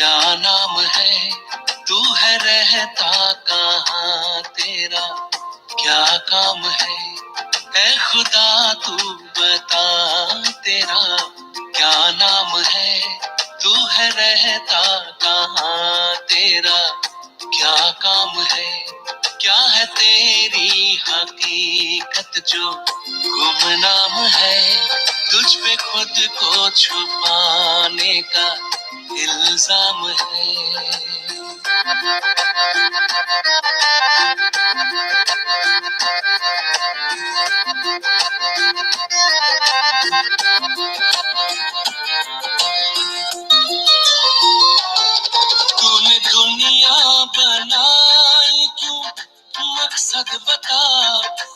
क्या नाम है, तू है रहता कहाँ, तेरा क्या काम है, ऐ खुदा तू बता, तेरा क्या नाम है, तू है रहता कहाँ, तेरा क्या काम है, क्या है तेरी हकीकत जो गुमनाम है, तुझ पे खुद को छुपाने का इल्जाम है। तूने दुनिया बनाई क्यों, मकसद बता,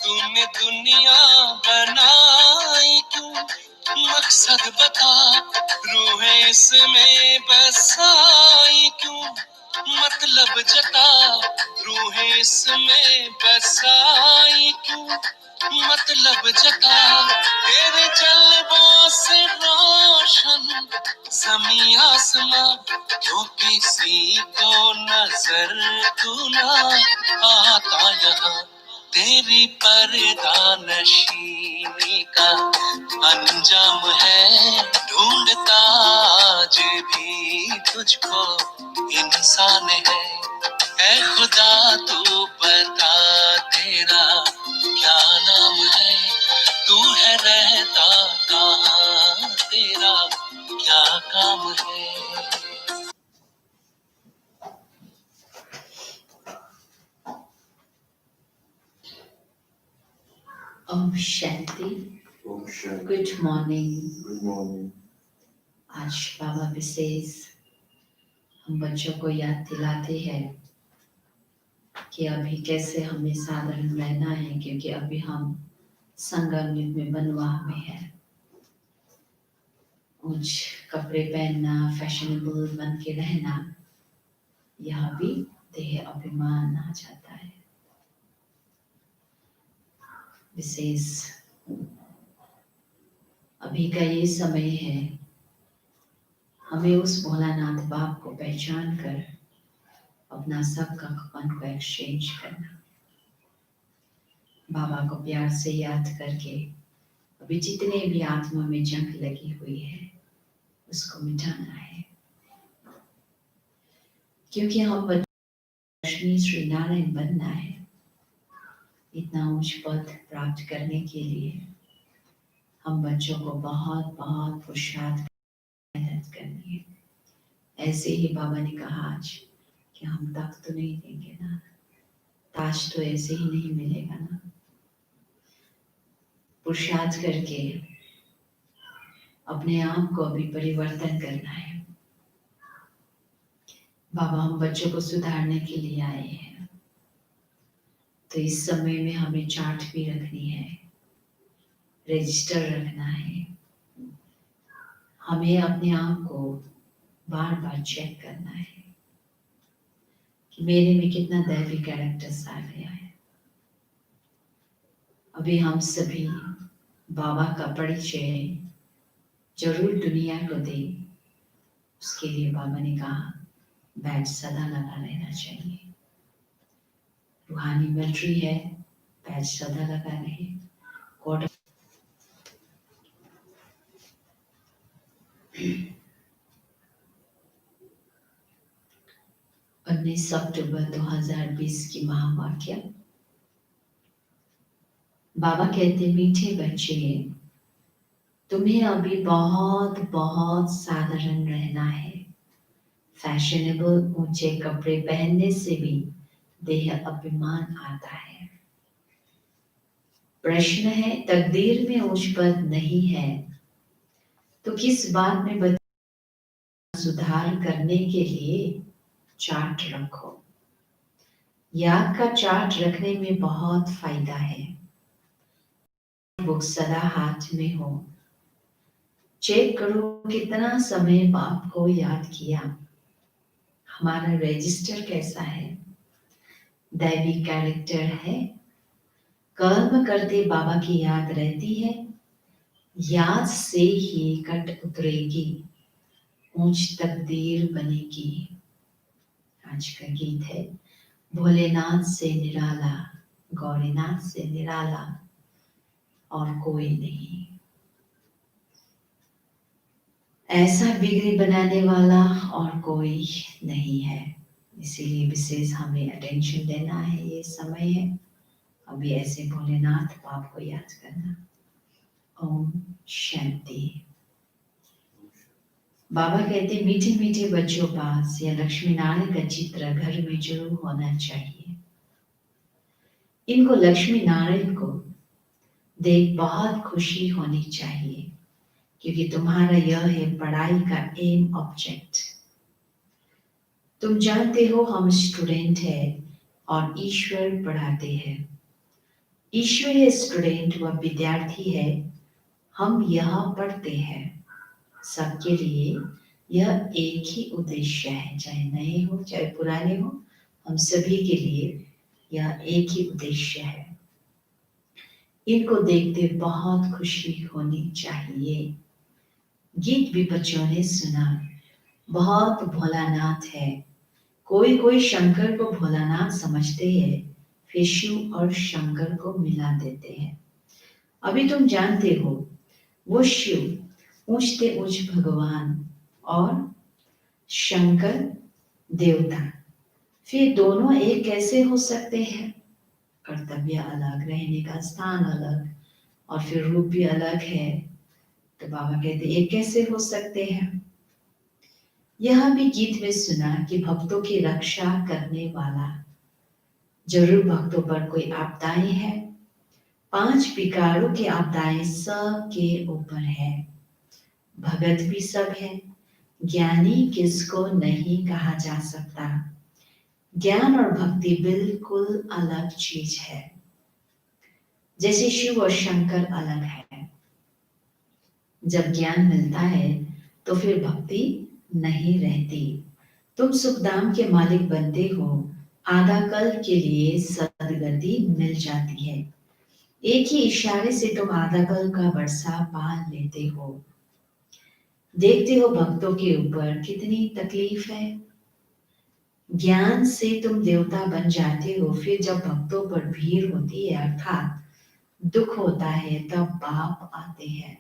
तूने दुनिया बनाई क्यों, मकसद बता, रूह इसमें बसाई क्यों, मतलब जता, रूह इसमें बसाई क्यों, मतलब जता, तेरे जलवों से रोशन ज़मीं आसमां, क्यों किसी को नजर तू ना आता यहाँ, तेरी पर्दा नशीनी का अंजाम है, ढूंढता आज भी तुझको इंसान है, ऐ खुदा तू बता, तेरा क्या नाम है, तू है रहता कहाँ, तेरा क्या काम है। ओम शांति। Good morning. Good morning. आज बाबा विशेष हम बच्चों को याद दिलाते हैं कि अभी कैसे हमें साधारण रहना है, क्योंकि अभी हम संगम युग में बनवाह में है। ऊंच कपड़े पहनना, फैशनेबल बन के रहना, यह भी देह अभिमान आ जाता है। विशेष अभी का ये समय है, हमें उस भोलानाथ बाप को पहचान कर अपना सबका मन को एक्सचेंज करना, बाबा को प्यार से याद करके अभी जितने भी आत्मा में जंग लगी हुई है उसको मिटाना है, क्योंकि हम लक्ष्मी श्री नारायण बनना है। इतना उच्च पद प्राप्त करने के लिए हम बच्चों को बहुत बहुत पुरुषार्थ मेहनत करनी है। ऐसे ही बाबा ने कहा आज कि हम तक तो नहीं देंगे ना, ताज तो ऐसे ही नहीं मिलेगा ना, पुरुषार्थ करके अपने आप को अभी परिवर्तन करना है। बाबा हम बच्चों को सुधारने के लिए आए हैं, तो इस समय में हमें चार्ट भी रखनी है, रजिस्टर रखना है, हमें अपने आप को बार बार चेक करना है कि मेरे में कितना दैवी कैरेक्टर्स आ गया है। अभी हम सभी बाबा का परिचय जरूर दुनिया को दे, उसके लिए बाबा ने कहा बैच सदा लगा रहना चाहिए। रूहानी मिलिट्री है, बैच सदा लगा रहे। कोड 19 अक्टूबर 2020 की महावाक्य। बाबा कहते मीठे बच्चे, तुम्हें अभी बहुत बहुत साधारण रहना है। फैशनेबल ऊंचे कपड़े पहनने से भी देह अभिमान आता है। प्रश्न है, तकदीर में उच्च पद नहीं है तो किस बात में सुधार करने के लिए चार्ट रखो। याद का चार्ट रखने में बहुत फायदा है। बुक सदा हाथ में हो, चेक करो कितना समय बाप को याद किया, हमारा रजिस्टर कैसा है, दैवी कैरेक्टर है, कर्म करते बाबा की याद रहती है, याद से ही कट उतरेगी, ऊंच तकदीर बनेगी। आज का गीत है भोलेनाथ से निराला, गौरीनाथ से निराला और कोई नहीं। ऐसा बिगड़ी बनाने वाला और कोई नहीं है, इसीलिए विशेष हमें अटेंशन देना है। ये समय है अभी ऐसे भोलेनाथ बाप को याद करना। ओम शांति। बाबा कहते मीठे मीठे बच्चों पास या लक्ष्मी नारायण का चित्र घर में जरूर होना चाहिए। इनको लक्ष्मी नारायण को देख बहुत खुशी होनी चाहिए, क्योंकि तुम्हारा यह है पढ़ाई का एम ऑब्जेक्ट। तुम जानते हो हम स्टूडेंट है और ईश्वर पढ़ाते हैं। ईश्वर है स्टूडेंट व विद्यार्थी है, हम यहाँ पढ़ते हैं। सबके लिए यह एक ही उद्देश्य है, चाहे नए हो चाहे पुराने हो, हम सभी के लिए यह एक ही उद्देश्य है। इनको देखते बहुत खुशी होनी चाहिए। गीत भी बच्चों ने सुना, बहुत भोलानाथ है। कोई कोई शंकर को भोलानाथ समझते हैं, फिर शिव और शंकर को मिला देते हैं। अभी तुम जानते हो वो शिव ऊंचते ऊंच भगवान और शंकर देवता, फिर दोनों एक कैसे हो सकते हैं? कर्तव्य अलग, रहने का स्थान अलग और फिर रूप भी अलग है। तो बाबा कहते एक कैसे हो सकते हैं? यह भी गीत में सुना कि भक्तों की रक्षा करने वाला। जरूर भक्तों पर कोई आपदाएं हैं। 5 विकारों की आपदाएं सब के ऊपर है। भगत भी सब है, ज्ञानी किसको नहीं कहा जा सकता। ज्ञान और भक्ति बिल्कुल अलग चीज है। जैसे शिव और शंकर अलग है। जब ज्ञान मिलता है तो फिर भक्ति नहीं रहती। तुम सुखधाम के मालिक बनते हो, आधा कल के लिए सदगति मिल जाती है। एक ही इशारे से तुम आधा कल का वर्षा पा लेते हो। देखते हो भक्तों के ऊपर कितनी तकलीफ है। ज्ञान से तुम देवता बन जाते हो, फिर जब भक्तों पर भीड़ होती है अर्थात दुख होता है, तब बाप आते हैं।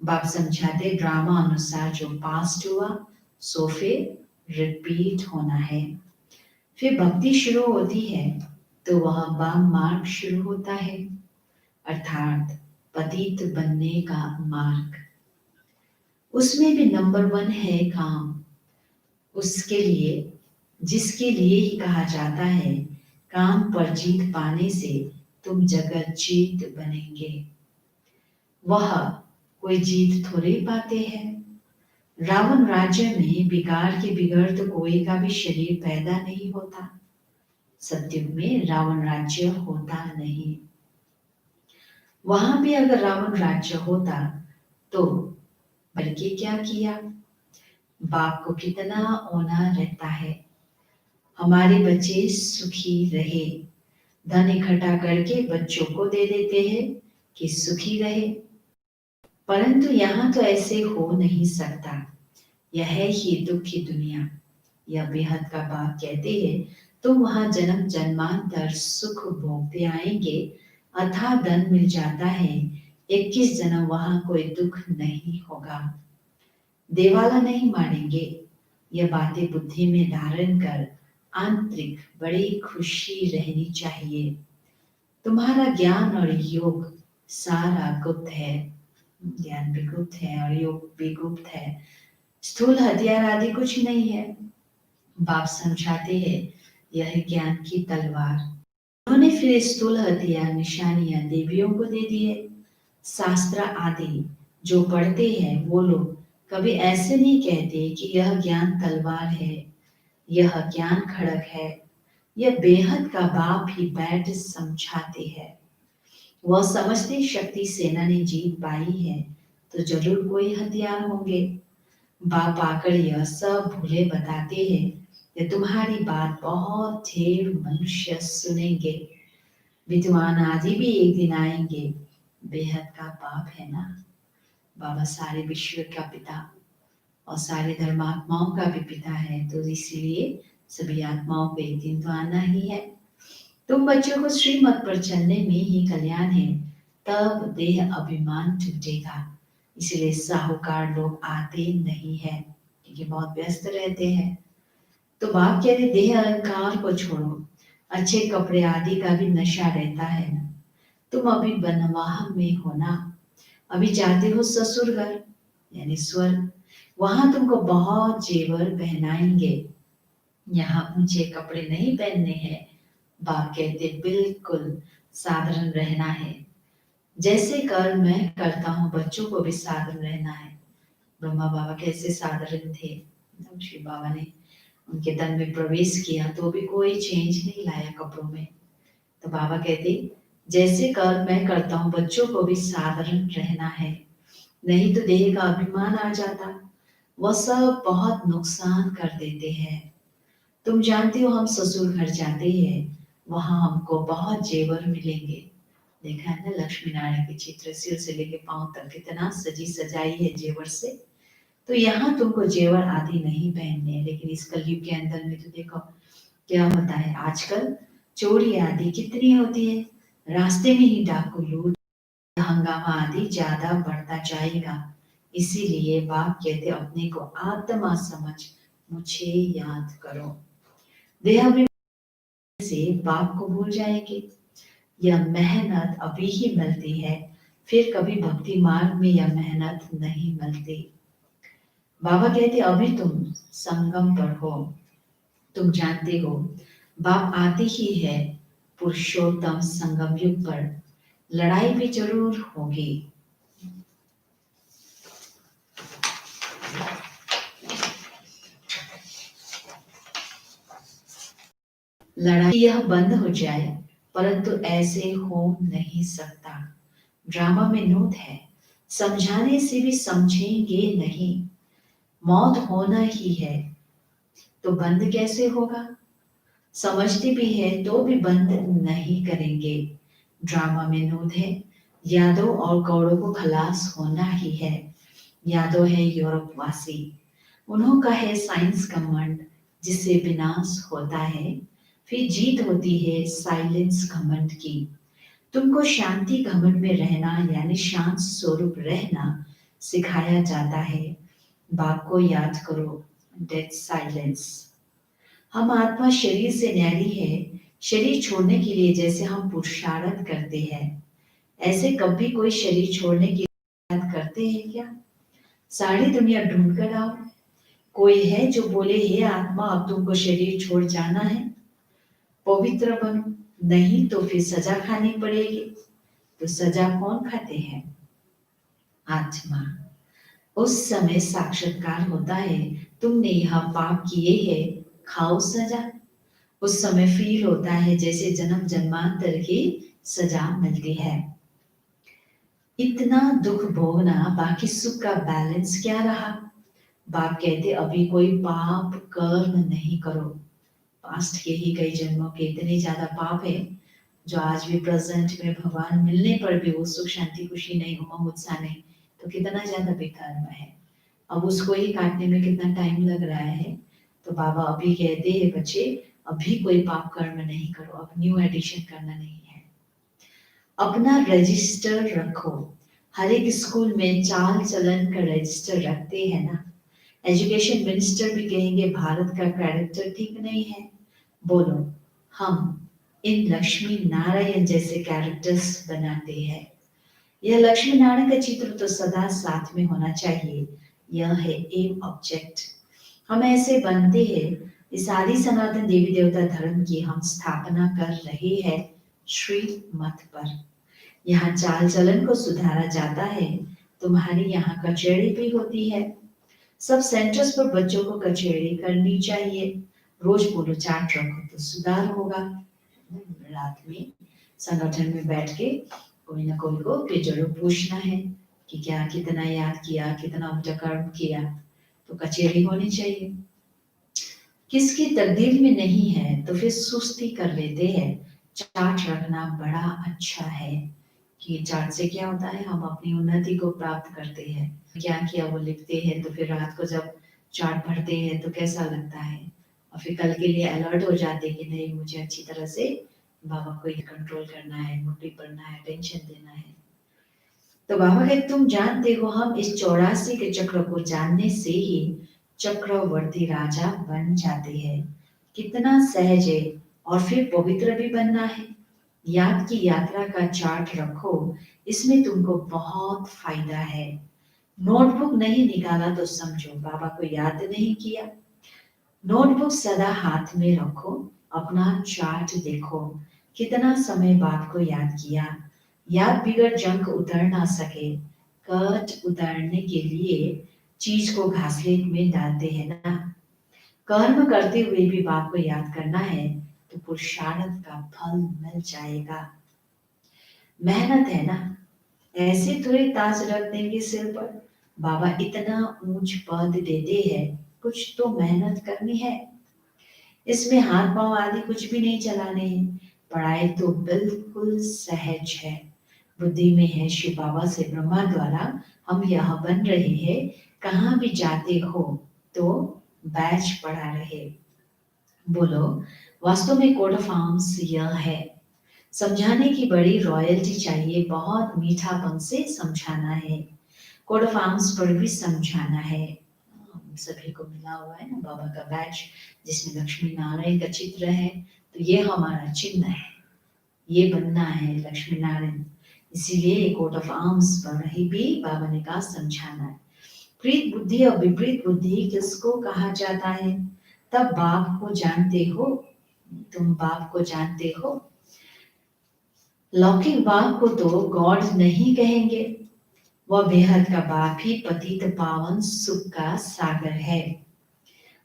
बाप समझाते ड्रामा अनुसार जो पास्ट हुआ सो फिर रिपीट होना है। फिर भक्ति शुरू होती है तो वह वाम मार्ग शुरू होता है, अर्थात पतित बनने का मार्ग। उसमें भी नंबर 1 है काम। उसके लिए, जिसके लिए ही कहा जाता है काम पर जीत पाने से तुम जगत जीत बनेंगे। वह कोई जीत थोड़े पाते हैं। रावण राज्य में बिगाड़ के बिगड़ तो कोई का भी शरीर पैदा नहीं होता। सत्युग में रावण राज्य होता नहीं। वहां भी अगर रावण राज्य होता तो बल्कि क्या किया? बाप को कितना होना रहता है हमारे बच्चे सुखी रहे। धन इकट्ठा करके बच्चों को दे देते हैं कि सुखी रहे, परंतु यहाँ तो ऐसे हो नहीं सकता। यह है ही दुख की दुनिया। यह बेहद का बाप कहते हैं तुम वहां जन्म जन्मांतर सुख भोगते आएंगे, अथाह धन मिल जाता है, 21 जन्म वहां कोई दुख नहीं होगा। देवाला नहीं मारेंगे। यह बातें बुद्धि में धारण कर आंतरिक बड़ी खुशी रहनी चाहिए। तुम्हारा ज्ञान और योग सारा गुप्त है। ज्ञान भी गुप्त है और योग भी गुप्त है। स्थूल हथियार आदि कुछ नहीं है। बाप समझाते हैं यह ज्ञान की तलवार। उन्होंने फिर स्थूल हथियार निशानियां देवियों को दे दिए। शास्त्र आदि जो पढ़ते हैं वो लोग कभी ऐसे नहीं कहते कि यह ज्ञान तलवार है, यह ज्ञान खड़ग है। यह बेहद का बाप ही बैठ समझाते हैं। वह समझते शक्ति सेना ने जीत पाई है तो जरूर कोई हथियार होंगे। बाप आकर यह सब भूले बताते हैं कि तुम्हारी बात बहुत ढेर मनुष्य सुनेंगे। विद्वान आदि भी एक दिन आएंगे। बेहद का बाप है ना। बाबा सारे विश्व का पिता। और सारे धर्मात्माओं का भी पिता है, तो इसलिए सभी आत्माओं को एक दिन तो आना ही है। तुम बच्चों को श्रीमत पर चलने में ही कल्याण है, तब देह अभिमान टूटेगा। इसलिए साहूकार लोग आते नहीं है, क्योंकि बहुत व्यस्त रहते हैं। तो बाप कहते देह अहंकार को छोड़ो, अच्छे कपड़े आदि का भी नशा रहता है ना। तुम अभी बनवाह में हो ना, अभी जाते हो ससुर घर यानी स्वर्ग, वहां तुमको बहुत जेवर पहनाएंगे। यहाँ ऊंचे कपड़े नहीं पहनने हैं। बाप कहते बिल्कुल साधारण रहना है, जैसे कर्म मैं करता हूँ बच्चों को भी साधारण रहना है। ब्रह्मा बाबा कैसे साधारण थे, शिव बाबा ने उनके तन में प्रवेश किया तो भी कोई चेंज नहीं लाया कपड़ों में। तो बाबा कहते जैसे कर्म मैं करता हूँ बच्चों को भी साधारण रहना है, नहीं तो देह का अभिमान आ जाता, वह सब बहुत नुकसान कर देते हैं। तुम जानते हो हम ससुर घर जाते हैं, वहां हमको बहुत जेवर मिलेंगे। देखा है ना लक्ष्मी नारायण के चित्र, सिर से लेके पांव तक कितना सजी सजाई है जेवर से। तो यहाँ तुमको जेवर आदि नहीं पहनने, लेकिन इस कलयुग के अंदर में तो देखो क्या होता है आजकल, चोरी आदि कितनी होती है, रास्ते में ही डाकू लूट हंगामा आदि ज्यादा बढ़ता जाएगा। इसीलिए बाप कहते अपने को आत्मा समझ मुझे याद करो। देह से बाप को भूल जाएंगे। यह मेहनत अभी ही मिलती है, फिर कभी भक्ति मार्ग में यह मेहनत नहीं मिलती। बाबा कहते अभी तुम संगम पर हो, तुम जानते हो बाप आते ही है पुरुषोत्तम संगम युग पर, लड़ाई भी जरूर होगी। लड़ाई यह बंद हो जाए, परंतु ऐसे हो नहीं सकता। ड्रामा में नोट है, समझाने से भी समझेंगे नहीं, मौत होना ही है तो बंद कैसे होगा। समझते भी है तो भी बंद नहीं करेंगे। ड्रामा में नोट है, यादव और कौड़ों को खलास होना ही है। यादव है यूरोप वासी, उन्हों का है साइंस घमंड जिससे विनाश होता है, फिर जीत होती है साइलेंस घमंड की। तुमको शांति घमंड में रहना यानी शांत स्वरूप रहना सिखाया जाता है। बाप को याद करो, डेड साइलेंस। हम आत्मा शरीर से न्यारी है, शरीर छोड़ने के लिए जैसे हम पुरुषार्थ करते हैं, ऐसे कभी कोई शरीर छोड़ने की याद करते हैं क्या। सारी दुनिया ढूंढ कर आओ, कोई है जो बोले हे आत्मा अब तुमको शरीर छोड़ जाना है, पवित्र बनो, नहीं तो फिर सजा खानी पड़ेगी। तो सजा कौन खाते हैं, आत्मा। उस समय साक्षात्कार होता है, तुमने यह पाप किए हैं, खाओ सजा। उस समय फील होता है जैसे जन्म जन्मांतर की सजा मिलती है। इतना दुख भोगना, बाकी सुख का बैलेंस क्या रहा। बाप कहते अभी कोई पाप कर्म नहीं करो। पास्ट के ही कई जन्मों के इतने ज्यादा पाप है जो आज भी प्रेजेंट में भगवान मिलने पर भी वो सुख शांति खुशी नहीं, उमंग उत्साह नहीं, तो कितना ज्यादा बेकर्म है। अब उसको ही काटने में कितना टाइम लग रहा है। तो बाबा अभी कहते हैं बच्चे अभी कोई पाप कर्म नहीं करो, अब न्यू एडिशन करना नहीं है। अपना रजिस्टर रखो, हर एक स्कूल में चाल चलन का रजिस्टर रखते हैं ना। एजुकेशन मिनिस्टर भी कहेंगे भारत का कैरेक्टर ठीक नहीं है। बोलो हम इन लक्ष्मी नारायण जैसे कैरेक्टर्स बनाते हैं। यह लक्ष्मी नारायण का चित्र तो सदा साथ में होना चाहिए, यह है एम ऑब्जेक्ट। हम ऐसे बनते हैं, इस आदि सनातन देवी देवता धर्म की हम स्थापना कर रहे हैं श्री मत पर। यहाँ चाल चलन को सुधारा जाता है, तुम्हारी यहाँ कचेड़ी भी होती है। सब सेंटर्स पर बच्चों को कचेड़ी करनी चाहिए, रोज बोलो चार्ट रखो तो सुधार होगा। रात में संगठन में बैठ के कोई ना कोई को फिर जरूर पूछना है कि क्या कितना याद किया, कितना उल्टा कर्म किया, तो कचेरी होनी चाहिए। किसकी तकदीर में नहीं है तो फिर सुस्ती कर लेते हैं। चार्ट रखना बड़ा अच्छा है, कि चार्ट से क्या होता है, हम अपनी उन्नति को प्राप्त करते हैं, क्या किया वो लिखते हैं, तो फिर रात को जब चार्ट पढ़ते हैं तो कैसा लगता है, और फिर कल के लिए अलर्ट हो जाते हैं कि नहीं, मुझे अच्छी तरह से बाबा को कंट्रोल करना है, मुट्ठी पढ़ना है, टेंशन देना है। तो बाबा कहते तुम जानते हो, हम इस 84 के चक्र को जानने से ही चक्रवर्ती राजा बन जाते हैं। कितना सहज है, और फिर पवित्र भी बनना है। याद की यात्रा का चार्ट रखो, इसमें तुमको बहुत फायदा है। नोटबुक नहीं निकाला तो समझो बाबा को याद नहीं किया। नोटबुक सदा हाथ में रखो, अपना चार्ट देखो, कितना समय बाप को याद किया। याद बिगड़ जंग उतर ना सके, कट उतारने के लिए चीज को घासलेट में डालते हैं ना। कर्म करते हुए भी बाप को याद करना है तो पुरुषार्थ का फल मिल जाएगा। मेहनत है ना, ऐसे थोड़े ताज रख देंगे सिर पर। बाबा इतना ऊंच पद देते हैं, कुछ तो मेहनत करनी है। इसमें हाथ पांव आदि कुछ भी नहीं चलाने हैं। पढ़ाई तो बिल्कुल सहज है। बुद्धि में है शिव बाबा से ब्रह्मा द्वारा हम यह बन रहे हैं। कहाँ भी जाते हो तो बैच पढ़ा रहे। बोलो, वास्तव में कोड ऑफ आर्म्स यह है। समझाने की बड़ी रॉयल्टी चाहिए, बहुत मीठापन से समझाना है। कोड ऑफ आर्म्स पर भी समझाना है। हम सभी को मिला हुआ है ना बाबा का बैच, जिसमें लक्ष्मी नारायण का चित्र है। तो ये हमारा चिन्ह है, ये बनना है लक्ष्मी नारायण। इसीलिए कोड ऑफ आर्म्स पर ही भी बाबा ने कहा समझाना है। प्रीत बुद्धि और विपरीत बुद्धि किसको कहा जाता है? तब बाप को जानते हो, तुम बाप को जानते हो। लौकिक बाप को तो गॉड नहीं कहेंगे, वह बेहद का बाप ही पतित पावन सुख का सागर है।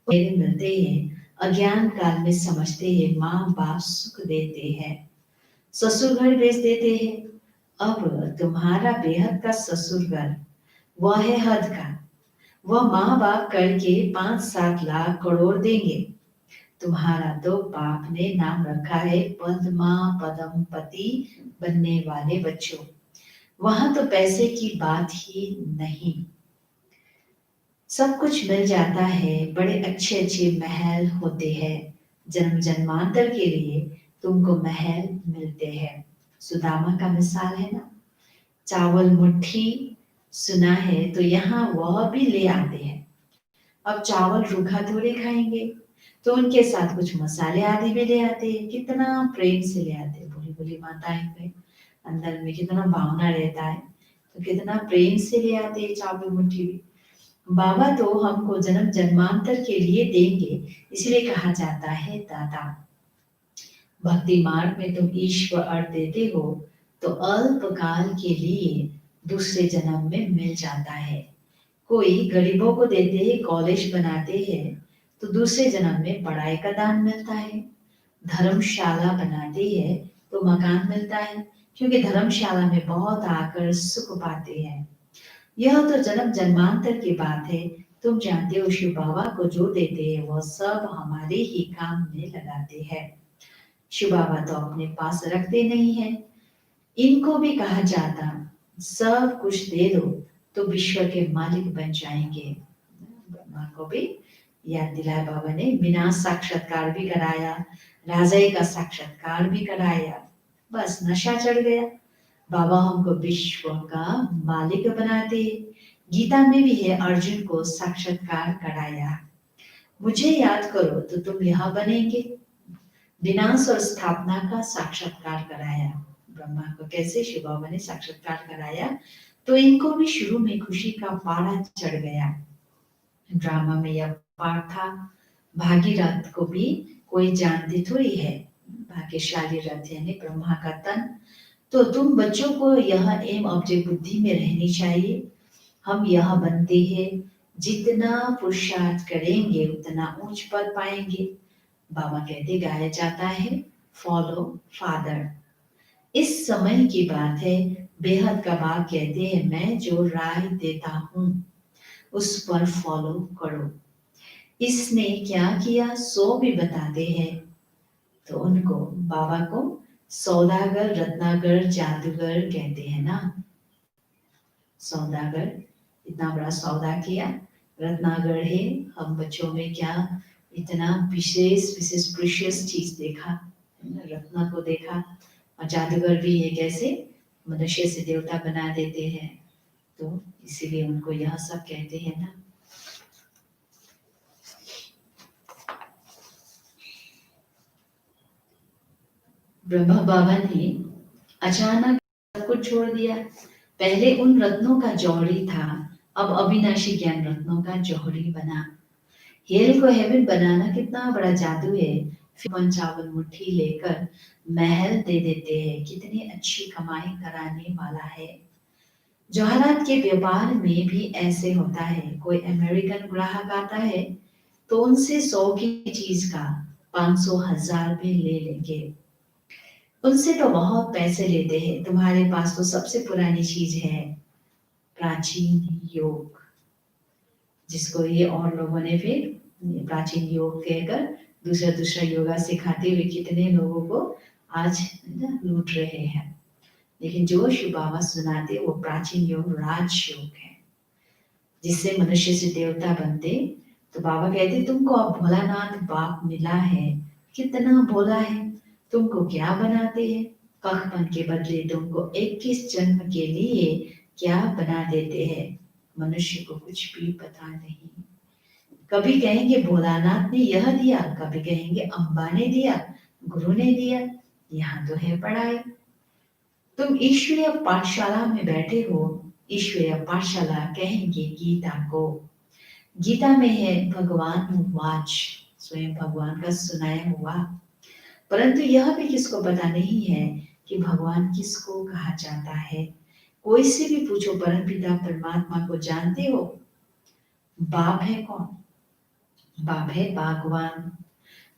मेरे मिलते हैं, अज्ञान काल में समझते हैं माँ बाप सुख देते हैं, ससुर घर भेज देते हैं। अब तुम्हारा बेहद का ससुर घर वह है हद का। वह माँ बाप करके 5-7 लाख करोड़ देंगे। तुम्हारा तो बाप ने नाम रखा है पद्मा पदम पति बनने वाले बच्चों। वहां तो पैसे की बात ही नहीं, सब कुछ मिल जाता है। बड़े अच्छे अच्छे महल होते हैं, जन्म जन्मांतर के लिए तुमको महल मिलते हैं। सुदामा का मिसाल है ना, चावल मुट्ठी सुना है तो यहाँ वह भी ले आते हैं। अब चावल रूखा थोड़े खाएंगे, तो उनके साथ कुछ मसाले आदि भी ले आते हैं। कितना प्रेम से ले आते हैं, बोली बोली माताएं पे अंदर में कितना भावना रहता है, तो कितना प्रेम से ले आते हैं चावल मुट्ठी भी। बाबा तो हमको जन्म जन्मांतर के लिए देंगे, इसलिए कहा जाता है दाता। भक्ति मार्ग में तुम ईश्वर अर्थ देते हो तो अल्प काल के लिए दूसरे जन्म में मिल जाता है। कोई गरीबों को देते हैं, कॉलेज बनाते हैं तो दूसरे जन्म में पढ़ाई का दान मिलता है। धर्मशाला बनाते हैं तो मकान मिलता है, क्योंकि धर्मशाला में बहुत आकर सुख पाते हैं। यह तो जन्म जन्मांतर की बात है। तुम जानते हो शिव बाबा को जो देते हैं वह सब हमारे ही काम में लगाते हैं। शिव बाबा तो अपने पास रखते नहीं है। इनको भी कहा जाता सब कुछ दे दो तो विश्व के मालिक बन जाएंगे। ब्रह्मा को भी याद दिलाया बाबा ने, बिना साक्षात्कार भी कराया, राजा का साक्षात्कार भी कराया, बस नशा चढ़ गया। बाबा हमको विश्व का मालिक बनाते। गीता में भी है, अर्जुन को साक्षात्कार कराया, मुझे याद करो तो तुम यहाँ बनेंगे। विनाश और स्थापना का साक्षात्कार कराया। ब्रह्मा को कैसे शिव बाबा ने साक्षात्कार कराया, तो इनको भी शुरू में खुशी का पारा चढ़ गया। ड्रामा में यह पाठ था। भागीरथ को भी कोई जानती थोड़ी है, भाग्यशाली रथ यानी ब्रह्मा का तन। तो तुम बच्चों को यह एम ऑब्जेक्ट बुद्धि में रहनी चाहिए। हम यह बनते हैं, जितना पुरुषार्थ करेंगे उतना ऊंच पद पाएंगे। बाबा कहते गाया जाता है, फॉलो फादर। इस समय की बात है, बेहद का बाप कहते हैं मैं जो राय देता हूँ उस पर फॉलो करो। इसने क्या किया सो भी बताते हैं। तो उनको बाबा को सौदागर, रत्नागर, जादूगर कहते हैं ना। सौदागर, इतना बड़ा सौदा किया। रत्नागर है, हम बच्चों में क्या इतना विशेष विशेष प्रीशियस चीज देखा, रत्ना को देखा। और जादूगर भी ये कैसे मनुष्य से देवता बना देते हैं, तो इसीलिए उनको यह सब कहते हैं ना। ब्रह्मा बाबा ने अचानक सब कुछ छोड़ दिया। पहले उन रत्नों का जौहरी था, अब अविनाशी ज्ञान रत्नों का जौहरी बना। हेल को हेवन बनाना कितना बड़ा जादू है। फिर 55 मुट्ठी लेकर महल दे देते हैं, कितनी अच्छी कमाई कराने वाला है। जवाहरात के व्यापार में भी ऐसे होता है। कोई अमेरिकन ग्राहक आता है तो उनसे 100 की चीज का 500 1000 में ले लेंगे। उनसे तो बहुत पैसे लेते हैं। तुम्हारे पास तो सबसे पुरानी चीज है, प्राचीन योग, जिसको ये और लोगों ने फिर प्राचीन योग कहकर दूसरा दूसरा योगा सिखाते हुए कितने लोगों को आज लूट रहे हैं। लेकिन जो शिव बाबा सुनाते वो प्राचीन योग राज योग है, जिससे मनुष्य से देवता बनते। तो बाबा कहते तुमको अब भोलानाथ बाप मिला है, कितना भोला है, तुमको क्या बनाते हैं। कखपन के बदले तुमको 21 जन्म के लिए क्या बना देते हैं। मनुष्य को कुछ भी पता नहीं। कभी कहेंगे भोलानाथ ने यह दिया, कभी कहेंगे अम्बा ने दिया, गुरु ने दिया। यहाँ तो है पढ़ाई। तुम ईश्वरीय पाठशाला में बैठे हो, ईश्वरीय पाठशाला कहेंगे गीता को। गीता में है भगवान वाच, स्वयं भगवान का सुनाया हुआ। परंतु यह भी किसको पता नहीं है कि भगवान किसको कहा जाता है। कोई से भी पूछो परमपिता परमात्मा को जानते हो? बाप है कौन? बाप है भगवान।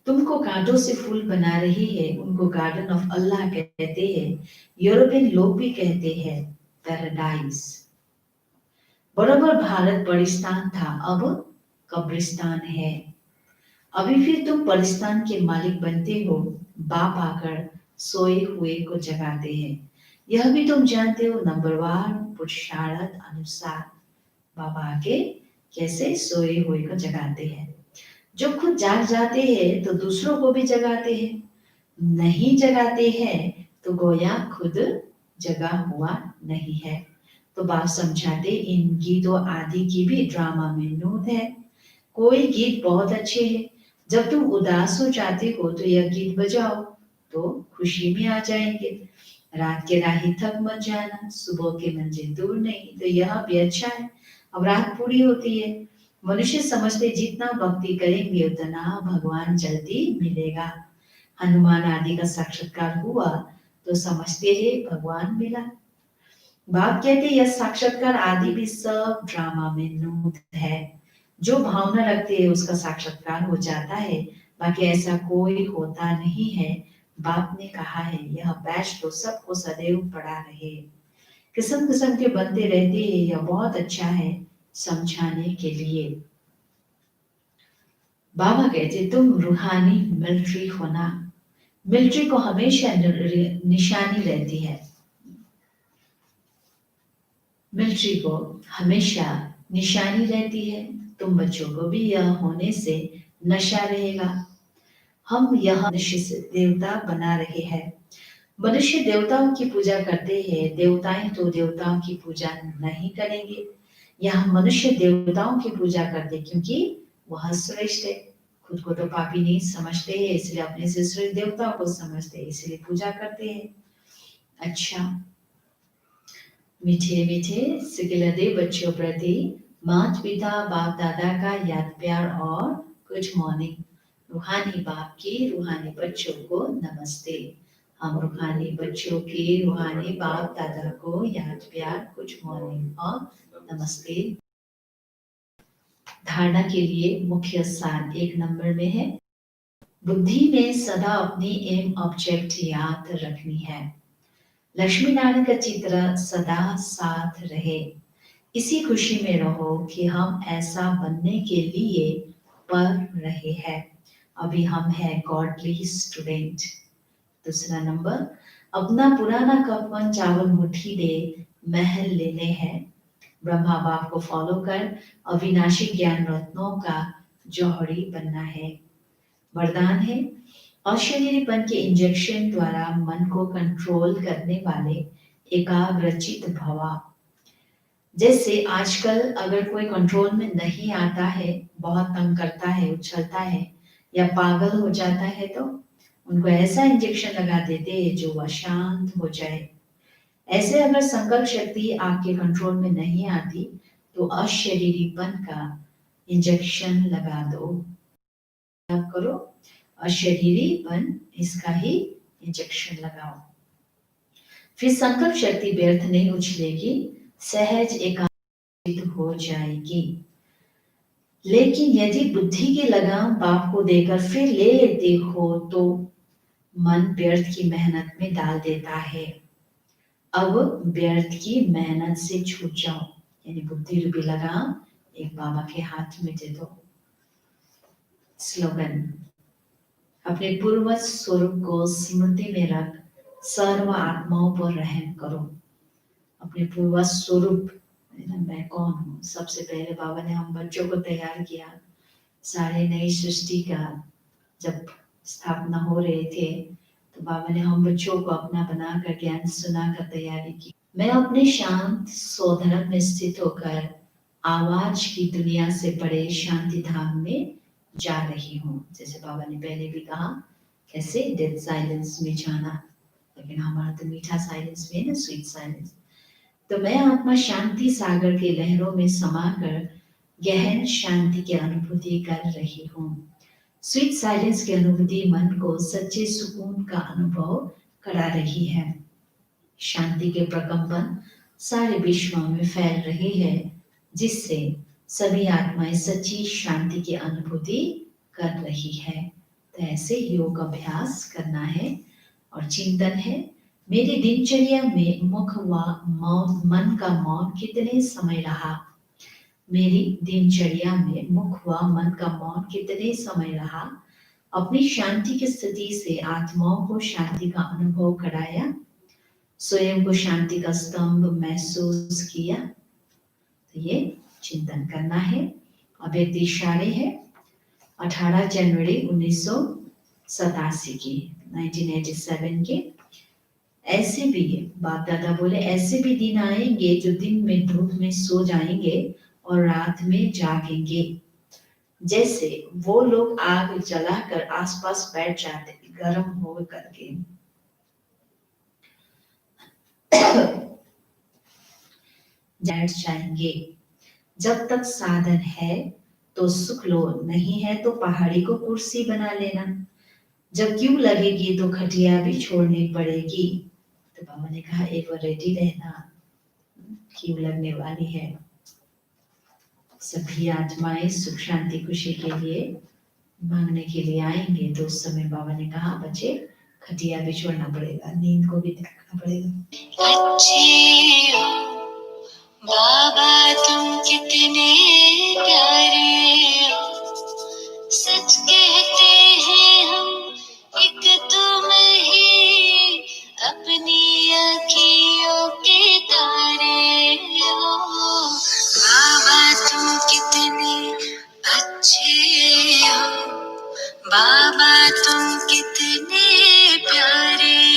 तुमको कांटों से फूल बना रही है, उनको गार्डन ऑफ अल्लाह कहते हैं। यूरोपियन लोग भी कहते हैं पैराडाइज। बराबर भारत बलिस्तान था, अब कब्रिस्तान है। अभी फिर तुम बलिस्तान के मालिक बनते हो। बाप आकर सोए हुए को जगाते हैं। यह भी तुम जानते हो, नंबरवार पुरुषार्थ अनुसार बाबा आके कैसे सोए हुए को जगाते हैं। जो खुद जाग जाते हैं तो दूसरों को भी जगाते हैं, नहीं जगाते हैं तो गोया खुद जगा हुआ नहीं है। तो बाप समझाते इन गीतों आदि की भी ड्रामा में नोट है। कोई गीत बहुत अच्छे है, जब तुम उदास हो जाते हो तो यह गीत बजाओ तो खुशी में आ जाएंगे। रात के राही थक मत जाना, सुबह के मंजिल दूर नहीं, तो यह भी अच्छा है। अब रात पूरी होती है। मनुष्य समझते जितना भक्ति करेंगे उतना भगवान जल्दी मिलेगा। हनुमान आदि का साक्षात्कार हुआ तो समझते हैं भगवान मिला। बाप कहते यह साक्षात्कार आदि भी सब ड्रामा में नूत है। जो भावना रखते हैं उसका साक्षात्कार हो जाता है, बाकी ऐसा कोई होता नहीं है। बाप ने कहा है यह बैच तो सबको सदैव पड़ा रहे। किस्म किस्म के बनते रहते हैं, यह बहुत अच्छा है समझाने के लिए। बाबा कहते तुम रूहानी मिलिट्री होना। मिलिट्री को हमेशा निशानी रहती है। मिलिट्री को हमेशा निशानी रहती है। तुम बच्चों को भी यह होने से नशा रहेगा। हम यह मनुष्य से देवता बना रहे हैं। मनुष्य देवताओं की पूजा करते हैं, देवताएं तो देवताओं की पूजा नहीं करेंगे। यहाँ मनुष्य देवताओं की पूजा करते क्योंकि वह श्रेष्ठ है। खुद को तो पापी नहीं समझते हैं, इसलिए अपने से श्रेष्ठ देवताओं को समझते हैं, इसलिए पूजा करते हैं। अच्छा, मीठे मीठे सिकिलदे बच्चों प्रति माता पिता बाप दादा का याद प्यार और गुड मॉर्निंग। रूहानी बाप की रूहानी बच्चों को नमस्ते। हम रूहानी बच्चों के रूहानी बाप दादा को याद प्यार गुड मॉर्निंग और नमस्ते। धारणा के लिए मुख्य सार 1 नंबर में है, बुद्धि में सदा अपनी एम ऑब्जेक्ट याद रखनी है। लक्ष्मी नारायण का चित्र सदा साथ रहे। इसी खुशी में रहो कि हम ऐसा बनने के लिए पढ़ रहे हैं। अभी हम हैं गॉडली स्टूडेंट। दूसरा नंबर, अपना पुराना कपवन चावल मुट्ठी दे महल लेने हैं। ब्रह्मा बाप को फॉलो कर अविनाशी ज्ञान रत्नों का जौहरी बनना है। वरदान है, अशरीरीपन के इंजेक्शन द्वारा मन को कंट्रोल करने वाले एकाग्रचित भवा। जैसे आजकल अगर कोई कंट्रोल में नहीं आता है, बहुत तंग करता है, उछलता है या पागल हो जाता है, तो उनको ऐसा इंजेक्शन लगा देते हैं जो वह शांत हो जाए। ऐसे अगर संकल्प शक्ति आपके कंट्रोल में नहीं आती तो अशरीरीपन का इंजेक्शन लगा दो। आप करो अशरीरीपन, इसका ही इंजेक्शन लगाओ। फिर संकल्प शक्ति व्यर्थ नहीं उछलेगी, सहज एकाग्रित हो जाएगी। लेकिन यदि बुद्धि की लगाम बाप को देकर फिर ले लेते हो तो मन व्यर्थ की मेहनत में डाल देता है। अब व्यर्थ की मेहनत से छूट जाओ, यानी बुद्धि रूपी लगाम एक बाबा के हाथ में दे दो। स्लोगन, अपने पूर्वज स्वरूप को स्मृति में रख सर्व आत्माओं पर रहम करो। अपने पूर्वज स्वरूप, मैं कौन हूँ? सबसे पहले बाबा ने हम बच्चों को तैयार किया। सारे नई सृष्टि का जब स्थापना हो रहे थे तो बाबा ने हम बच्चों को अपना बनाकर ज्ञान सुनाकर तैयारी की। मैं अपने शांत स्वधर्म में स्थित होकर आवाज की दुनिया से बड़े शांति धाम में जा रही हूँ। जैसे बाबा ने पहले भी कहा, कैसे डेड साइलेंस में जाना, लेकिन हमारा तो मीठा साइलेंस में है ना, स्वीट साइलेंस। तो मैं आत्मा शांति सागर के लहरों में समाकर गहन शांति की अनुभूति कर रही हूँ। स्वीट साइलेंस की अनुभूति मन को सच्चे सुकून का अनुभव करा रही है। शांति के प्रकंपन सारे विश्व में फैल रही है, जिससे सभी आत्माएं सच्ची शांति की अनुभूति कर रही है। तो ऐसे योग अभ्यास करना है। और चिंतन है, मेरी दिनचर्या में मुख व मौन, मन का मौन कितने समय रहा। मेरी दिनचर्या में मुख व मन का मौन कितने समय रहा। अपनी शांति की स्थिति से आत्माओं को शांति का अनुभव कराया। स्वयं को शांति का स्तंभ महसूस किया। तो ये चिंतन करना है। अब एक इशारे है 18 जनवरी 1987 की, 1987 के। ऐसे भी बाप दादा बोले, ऐसे भी दिन आएंगे जो दिन में धूप में सो जाएंगे और रात में जागेंगे। जैसे वो लोग आग जलाकर आसपास बैठ जाते गर्म हो करके। बैठ जाएंगे। जब तक साधन है तो सुख लो, नहीं है तो पहाड़ी को कुर्सी बना लेना। जब क्यों लगेगी तो खटिया भी छोड़नी पड़ेगी। तो बाबा ने कहा एक बार रेडी रहना, क्यों लगने वाली है। सभी आत्माएं सुख शांति खुशी के लिए मांगने के लिए आएंगे। तो उस समय बाबा ने कहा, बच्चे खटिया भी छोड़ना पड़ेगा, नींद को भी देखना पड़ेगा। अच्छे हो बाबा, तुम कितने प्यारे हो। सच कहते हैं हम, एक तुम ही अपनी आँखियों के तारे हो। बाबा तुम कितने अच्छे हो, बाबा तुम कितने प्यारे